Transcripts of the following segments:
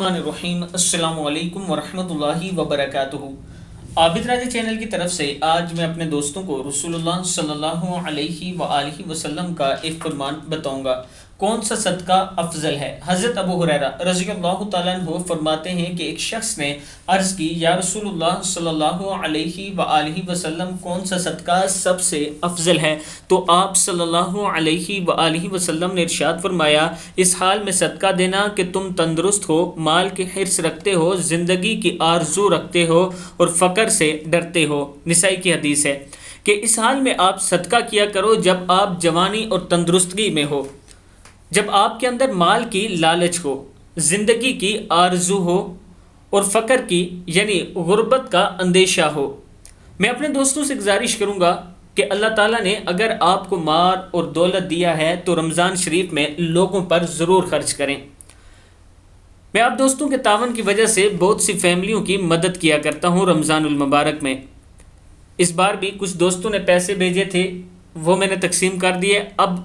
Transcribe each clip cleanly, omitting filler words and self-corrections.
الرحیم السلام علیکم ورحمۃ اللہ وبرکاتہ۔ عابد راجہ چینل کی طرف سے آج میں اپنے دوستوں کو رسول اللہ صلی اللہ علیہ وآلہ وسلم کا ایک فرمان بتاؤں گا، کون سا صدقہ افضل ہے۔ حضرت ابو ہریرہ رضی اللہ تعالیٰ عنہ فرماتے ہیں کہ ایک شخص نے عرض کی، یا رسول اللہ صلی اللہ علیہ وآلہ وسلم کون سا صدقہ سب سے افضل ہے؟ تو آپ صلی اللہ علیہ وآلہ وسلم نے ارشاد فرمایا، اس حال میں صدقہ دینا کہ تم تندرست ہو، مال کی حرص رکھتے ہو، زندگی کی آرزو رکھتے ہو اور فقر سے ڈرتے ہو۔ نسائی کی حدیث ہے کہ اس حال میں آپ صدقہ کیا کرو جب آپ جوانی اور تندرستگی میں ہو، جب آپ کے اندر مال کی لالچ ہو، زندگی کی آرزو ہو اور فقر کی یعنی غربت کا اندیشہ ہو۔ میں اپنے دوستوں سے گزارش کروں گا کہ اللہ تعالیٰ نے اگر آپ کو مال اور دولت دیا ہے تو رمضان شریف میں لوگوں پر ضرور خرچ کریں۔ میں آپ دوستوں کے تعاون کی وجہ سے بہت سی فیملیوں کی مدد کیا کرتا ہوں رمضان المبارک میں۔ اس بار بھی کچھ دوستوں نے پیسے بھیجے تھے، وہ میں نے تقسیم کر دیے۔ اب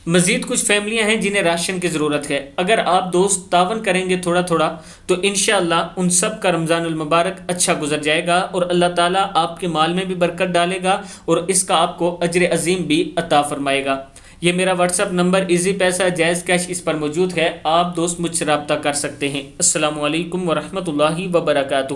مزید کچھ فیملیاں ہیں جنہیں راشن کی ضرورت ہے۔ اگر آپ دوست تعاون کریں گے تھوڑا تھوڑا تو انشاءاللہ ان سب کا رمضان المبارک اچھا گزر جائے گا اور اللہ تعالیٰ آپ کے مال میں بھی برکت ڈالے گا اور اس کا آپ کو اجر عظیم بھی عطا فرمائے گا۔ یہ میرا واٹس ایپ نمبر ایزی پیسہ جائز کیش اس پر موجود ہے، آپ دوست مجھ سے رابطہ کر سکتے ہیں۔ السلام علیکم ورحمۃ اللہ وبرکاتہ۔